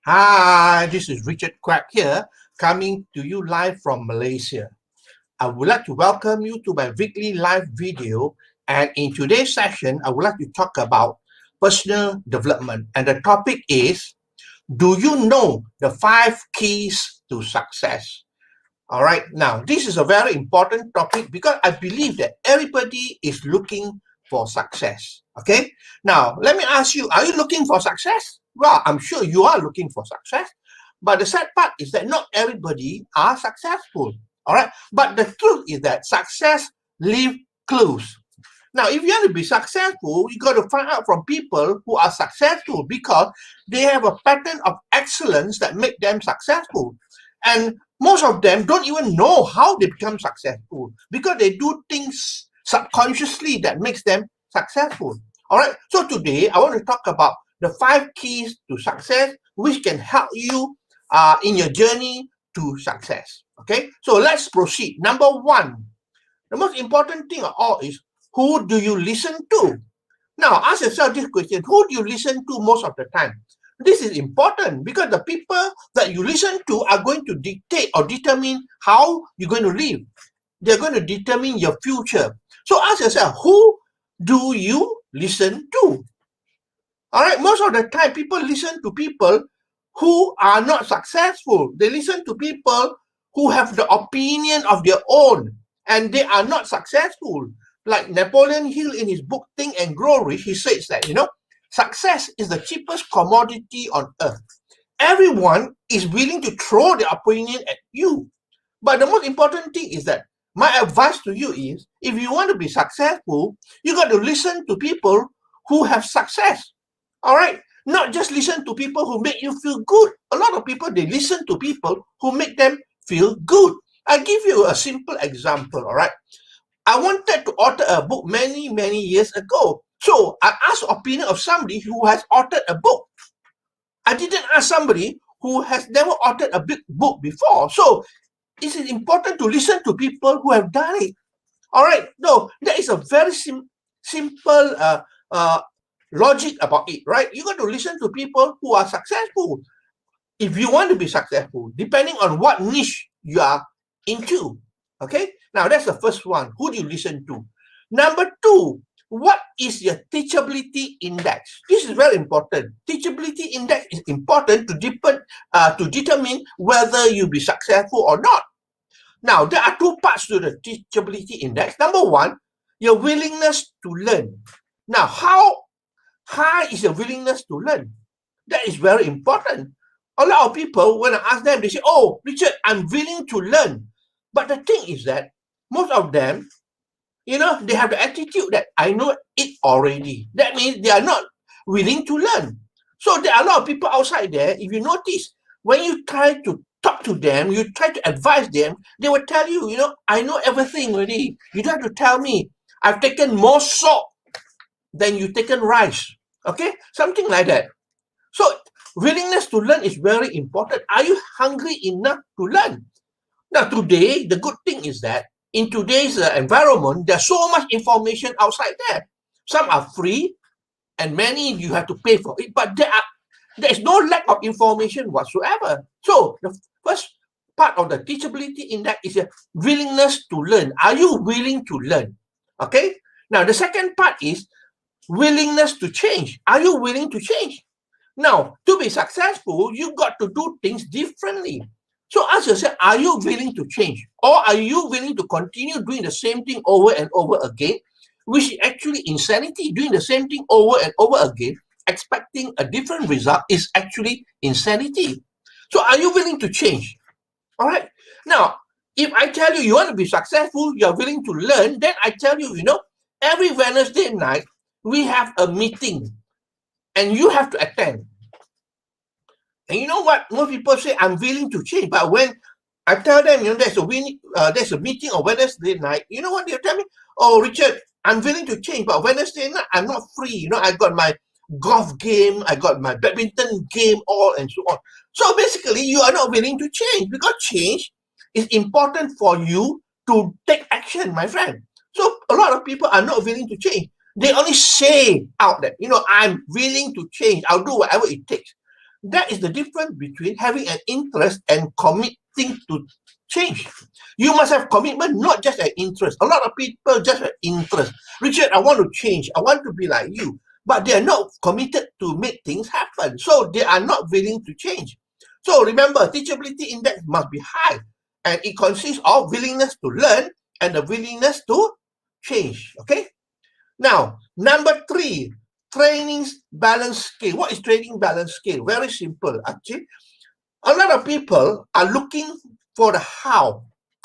Hi, this is Richard Quack here, coming to you live from Malaysia. I would like to welcome you to my weekly live video, and in today's session, I would like to talk about personal development, and the topic is, do you know the 5 keys to success? All right, now this is a very important topic because I believe that everybody is looking for success. Okay, now let me ask you, are you looking for success? Well, I'm sure you are looking for success, but the sad part is that not everybody are successful. All right, but the truth is that success leave clues. Now, if you want to be successful, you got to find out from people who are successful because they have a pattern of excellence that make them successful. And most of them don't even know how they become successful because they do things subconsciously that makes them successful. All right. So today I want to talk about the 5 keys to success, which can help you in your journey to success. Okay. So let's proceed. Number 1, the most important thing of all is, who do you listen to? Now, ask yourself this question: who do you listen to most of the time? This is important because the people that you listen to are going to dictate or determine how you're going to live. They're going to determine your future. So ask yourself, who do you listen to? All right, most of the time, people listen to people who are not successful. They listen to people who have the opinion of their own and they are not successful. Like Napoleon Hill in his book Think and Grow Rich, he says that, success is the cheapest commodity on earth. Everyone is willing to throw their opinion at you. But the most important thing is that my advice to you is, if you want to be successful, you got to listen to people who have success. All right? Not just listen to people who make you feel good. A lot of people, they listen to people who make them feel good. I'll give you a simple example, all right? I wanted to author a book many, many years ago. So I asked the opinion of somebody who has authored a book. I didn't ask somebody who has never authored a big book before. So it is important to listen to people who have done it. All right? No, that is a very simple logic about it, right? You got to listen to people who are successful. If you want to be successful, depending on what niche you are into. Okay, now that's the first one. Who do you listen to? Number 2, what is your teachability index? This is very important. Teachability index is important to determine whether you'll be successful or not. Now, there are 2 parts to the teachability index. Number 1, your willingness to learn. Now, how high is your willingness to learn? That is very important. A lot of people, when I ask them, they say, oh, Richard, I'm willing to learn. But the thing is that most of them, they have the attitude that I know it already. That means they are not willing to learn. So there are a lot of people outside there, if you notice, when you try to talk to them, you try to advise them, they will tell you, I know everything already. You don't have to tell me. I've taken more salt than you've taken rice. Okay? Something like that. So willingness to learn is very important. Are you hungry enough to learn? Now, today, the good thing is that in today's environment, there's so much information outside there. Some are free, and many you have to pay for it, but there is no lack of information whatsoever. So the first part of the teachability index is a willingness to learn. Are you willing to learn? Okay. Now, the second part is willingness to change. Are you willing to change? Now, to be successful, you got to do things differently. So ask yourself, are you willing to change? Or are you willing to continue doing the same thing over and over again, which is actually insanity? Doing the same thing over and over again, expecting a different result, is actually insanity. So are you willing to change? All right. Now, if I tell you want to be successful, you're willing to learn, then I tell you, every Wednesday night, we have a meeting and you have to attend. And you know what? Most people say, I'm willing to change. But when I tell them, there's a meeting on Wednesday night, you know what they tell me? Oh, Richard, I'm willing to change, but Wednesday night, I'm not free. I got my golf game, I got my badminton game, all and so on. So basically, you are not willing to change because change is important for you to take action, my friend. So a lot of people are not willing to change. They only say out that, I'm willing to change. I'll do whatever it takes. That is the difference between having an interest and committing to change. You must have commitment, not just an interest. A lot of people just have interest. Richard, I want to change. I want to be like you. But they are not committed to make things happen. So they are not willing to change. So remember, teachability index must be high. And it consists of willingness to learn and the willingness to change. Okay? Now, number 3, training balance scale. What is training balance scale? Very simple, actually. A lot of people are looking for the how.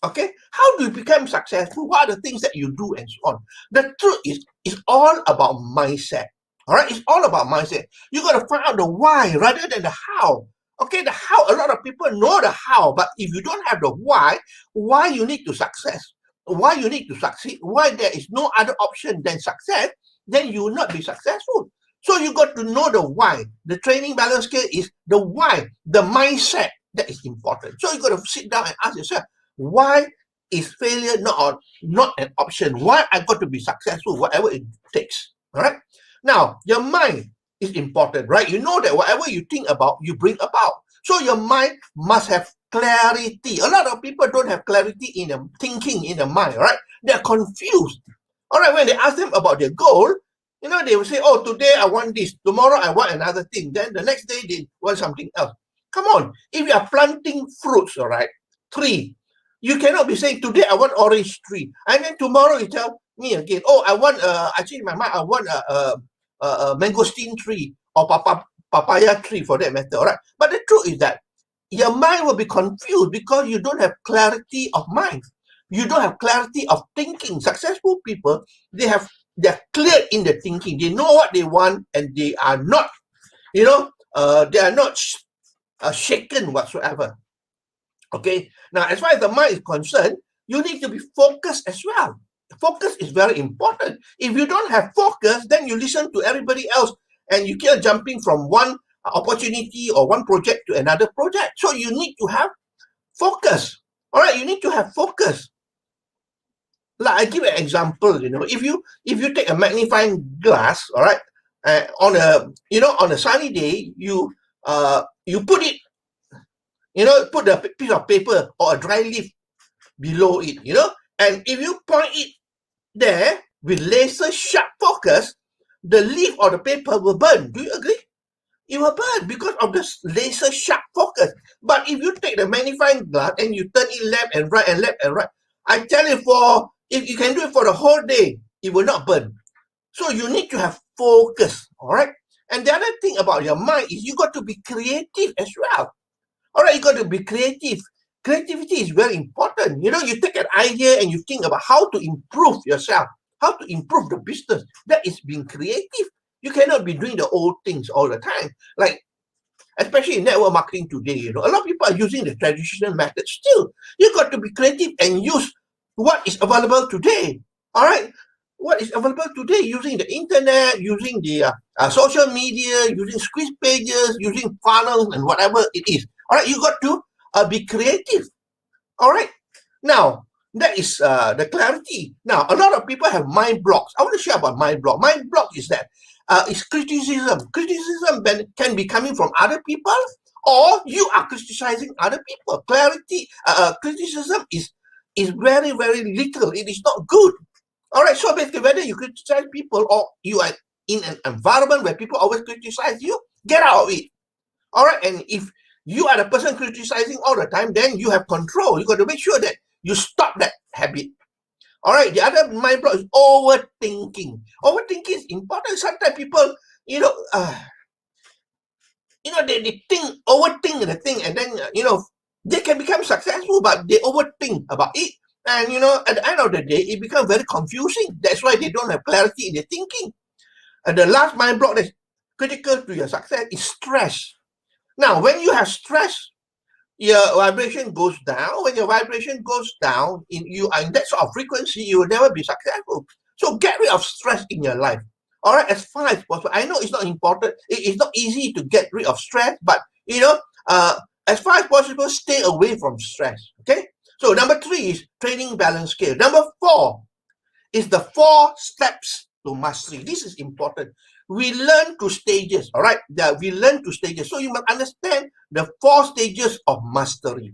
Okay, how do you become successful? What are the things that you do and so on? The truth is, it's all about mindset. All right, it's all about mindset. You got to find out the why rather than the how. Okay, the how, a lot of people know the how, but if you don't have the why you need to success, why you need to succeed, why there is no other option than success, then you will not be successful. So you got to know the why. The training balance scale is the why, the mindset that is important. So you got to sit down and ask yourself, why is failure not an option? Why I got to be successful, whatever it takes. All right. Now, your mind is important, right? You know that whatever you think about, you bring about. So your mind must have clarity. A lot of people don't have clarity in the thinking in the mind, right? They're confused. All right, when they ask them about their goal, you know, they will say, oh, today I want this, tomorrow I want another thing, then the next day they want something else. Come on, if you are planting fruits, all right, tree, you cannot be saying, today I want orange tree, and then tomorrow you tell me again, oh, I want, actually in my mind, I want a mangosteen tree or papaya tree for that matter, all right? But the truth is that your mind will be confused because you don't have clarity of mind. You don't have clarity of thinking. Successful people, they're clear in the thinking. They know what they want and they are not, they are not shaken whatsoever. Okay, now as far as the mind is concerned, you need to be focused as well. Focus is very important. If you don't have focus, then you listen to everybody else and you keep jumping from one opportunity or one project to another project. So you need to have focus. All right, you need to have focus. Like I give an example, if you take a magnifying glass, all right, on a sunny day, you put it, put a piece of paper or a dry leaf below it, and if you point it there with laser sharp focus, the leaf or the paper will burn. Do you agree? It will burn because of the laser sharp focus. But if you take the magnifying glass and you turn it left and right and left and right, I tell you, if you can do it for the whole day, it will not burn. So you need to have focus, all right? And the other thing about your mind is you got to be creative as well. All right, you got to be creative. Creativity is very important. You take an idea and you think about how to improve yourself, how to improve the business. That is being creative. You cannot be doing the old things all the time. Like, especially in network marketing today, a lot of people are using the traditional method still. You got to be creative and use what is available today. All right? What is available today using the internet, using the social media, using squeeze pages, using funnels and whatever it is. All right? You got to be creative. All right? Now, that is the clarity. Now, a lot of people have mind blocks. I want to share about mind block. Mind block is that it's criticism. Criticism can be coming from other people, or you are criticizing other people. Criticism is very, very little. It is not good. All right, so basically, whether you criticize people or you are in an environment where people always criticize you, get out of it. All right, and if you are the person criticizing all the time, then you have control. You got to make sure that you stop that habit. All right, the other mind block is overthinking. Overthinking is important. Sometimes people, they overthink the thing, and then, they can become successful, but they overthink about it. And, at the end of the day, it becomes very confusing. That's why they don't have clarity in their thinking. And the last mind block that's critical to your success is stress. Now, when you have stress, your vibration goes down. When your vibration goes down, you are in that sort of frequency, you will never be successful. So get rid of stress in your life. All right, as far as possible. I know it's not important. It's not easy to get rid of stress, but, as far as possible, stay away from stress. Okay? So number 3 is training balance scale. Number 4 is the 4 steps to mastery. This is important. we learn to stages, all right? We learn to stages. So you must understand the 4 stages of mastery,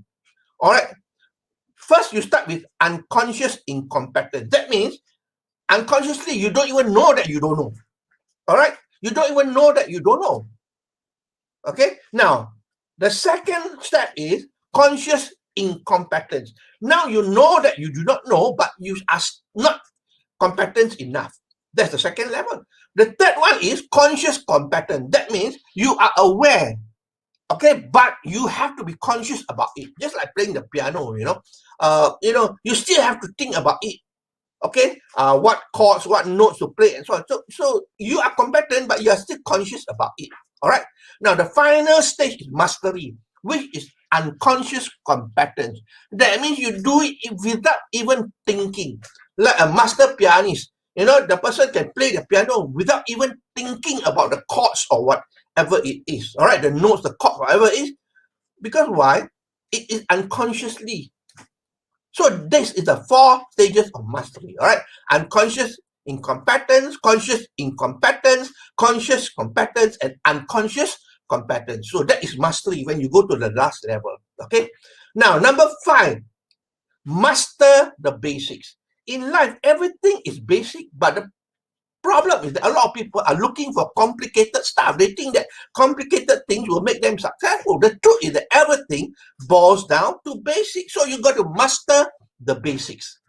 all right? First, you start with unconscious incompetence. That means unconsciously, you don't even know that you don't know, all right? You don't even know that you don't know, okay? Now, the second step is conscious incompetence. Now you know that you do not know, but you are not competent enough. That's the second level. The third one is conscious competence. That means you are aware, okay, but you have to be conscious about it. Just like playing the piano, you still have to think about it. Okay, what chords, what notes to play, and so on. So you are competent, but you are still conscious about it. All right. Now the final stage is mastery, which is unconscious competence. That means you do it without even thinking, like a master pianist. The person can play the piano without even thinking about the chords or whatever it is. All right, the notes, the chords, whatever it is. Because why? It is unconsciously. So this is the 4 stages of mastery, all right? Unconscious incompetence, conscious incompetence, conscious competence, and unconscious competence. So that is mastery when you go to the last level, okay? Now, number 5, master the basics. In life, everything is basic, but the problem is that a lot of people are looking for complicated stuff. They think that complicated things will make them successful. The truth is that everything boils down to basics. So you got to master the basics.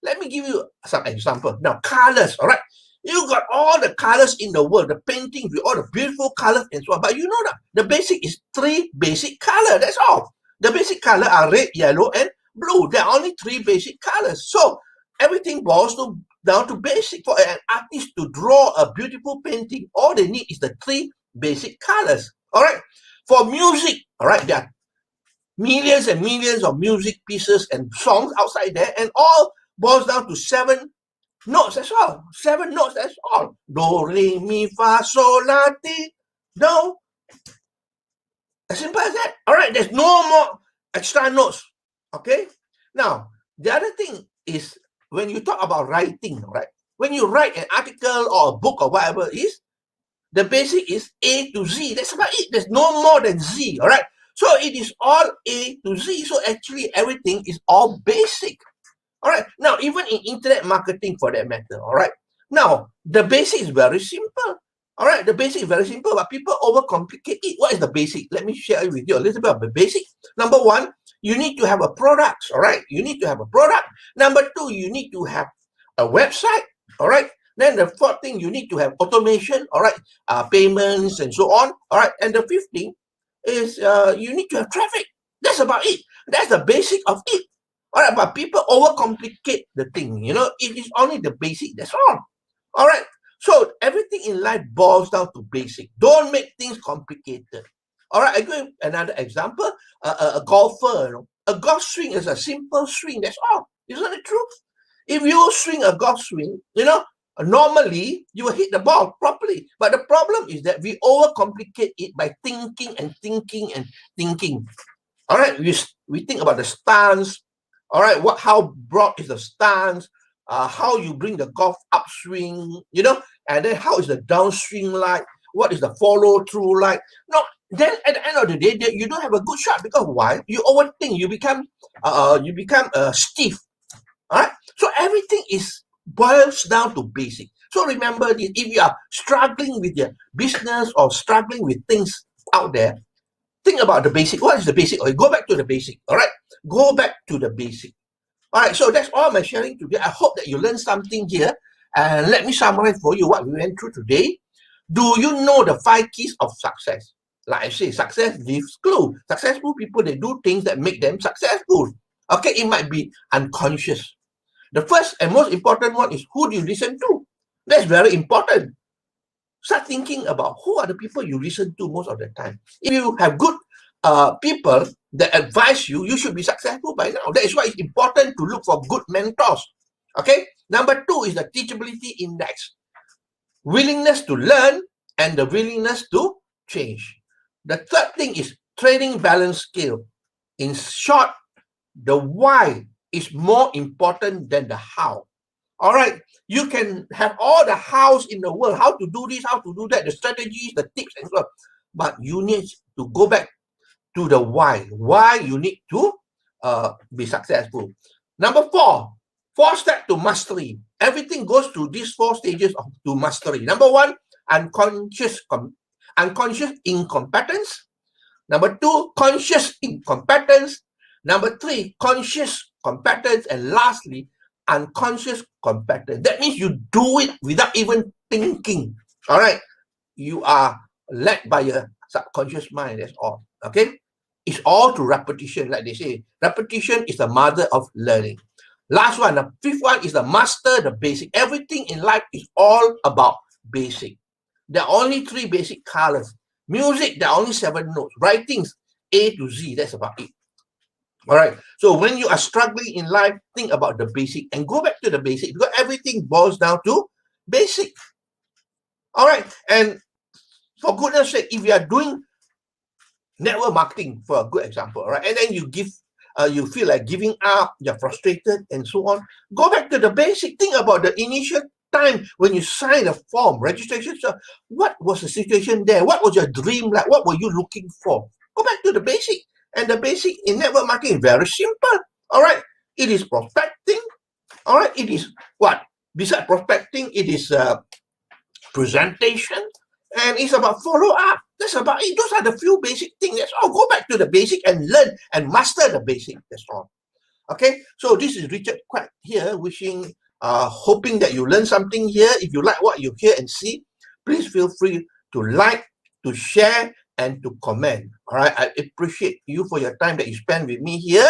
Let me give you some example. Now, colors, all right? You got all the colors in the world, the paintings with all the beautiful colors and so on. But you know that the basic is 3 basic colors. That's all. The basic color are red, yellow, and blue. There are only 3 basic colors. So everything boils down to basic. For an artist to draw a beautiful painting, all they need is the 3 basic colors. All right. For music, all right, there are millions and millions of music pieces and songs outside there, and all boils down to 7 notes. That's all. 7 notes. That's all. Do, re, mi, fa, sol, la, ti, do. As simple as that. All right. There's no more extra notes. Okay. Now, the other thing is when you talk about writing, right? When you write an article or a book or whatever it is, the basic is A to Z. That's about it. There's no more than Z. All right. So it is all A to Z. So actually everything is all basic. All right. Now, even in internet marketing for that matter. All right. Now, the basic is very simple. All right. The basic is very simple, but people overcomplicate it. What is the basic? Let me share with you a little bit of the basic. Number 1, you need to have a product. All right. You need to have a product. Number 2, you need to have a website. All right. Then the 4th thing, you need to have automation. All right. Payments and so on. All right. And the 5th thing is you need to have traffic. That's about it. That's the basic of it. All right. But people overcomplicate the thing. It is only the basic. That's all. All right. So everything in life boils down to basic. Don't make things complicated. All right. I give another example. A golfer. A golf swing is a simple swing. That's all. Isn't it true? If you swing a golf swing, normally you will hit the ball properly. But the problem is that we overcomplicate it by thinking and thinking and thinking. All right. We think about the stance. All right. How broad is the stance? How you bring the golf upswing, and then how is the downswing like? What is the follow through like? No, then at the end of the day, you don't have a good shot because why? You overthink. You become stiff. All right. So everything boils down to basic. So remember this: if you are struggling with your business or struggling with things out there, think about the basic. What is the basic? Or go back to the basic. All right. Go back to the basic. All right, so that's all my sharing today. I hope that you learned something here. And let me summarize for you what we went through today. Do you know the 5 keys of success? Like I say, success leaves clue. Successful people, they do things that make them successful. Okay, it might be unconscious. The first and most important one is who do you listen to? That's very important. Start thinking about who are the people you listen to most of the time. If you have good people that advise you, you should be successful by now. That is why it's important to look for good mentors. Okay. Number 2 is the teachability index. Willingness to learn and the willingness to change. The third thing is trading balance skill. In short, the why is more important than the how. All right, you can have all the hows in the world, how to do this, how to do that, the strategies, the tips, and so on. But you need to go back to the why you need to be successful. Number 4 steps to mastery. Everything goes through these 4 stages to mastery. Number 1, unconscious incompetence. Number 2, conscious incompetence. Number 3, conscious competence. And lastly, unconscious competence. That means you do it without even thinking. All right, you are led by your subconscious mind. That's all. Okay, it's all through repetition. Like they say, repetition is the mother of learning. Last one, the 5th one is the master the basic. Everything in life is all about basic. There are only 3 basic colors. Music, there are only 7 notes. Writings, A to Z, that's about it. All right, so when you are struggling in life, think about the basic and go back to the basic, because everything boils down to basic. All right, and for goodness sake, if you are doing network marketing, for a good example, right, and then you feel like giving up, you're frustrated and so on, go back to the basic. Think about the initial time when you signed a form, registration. So what was the situation there? What was your dream like? What were you looking for? Go back to the basic. And the basic in network marketing is very simple. All right, it is prospecting. All right, it is what? Besides prospecting, it is presentation, and it's about follow up. That's about it. Those are the few basic things. That's all. Go back to the basic and learn and master the basic. That's all. Okay, so this is Richard Quack here, wishing, hoping that you learn something here. If you like what you hear and see, please feel free to like, to share, and to comment. All right, I appreciate you for your time that you spend with me here.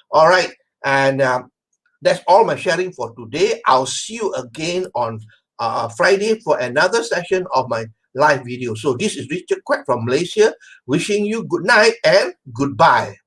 All right, and that's all my sharing for today. I'll see you again on Friday for another session of my live video. So this is Richard Quack from Malaysia, wishing you good night and goodbye.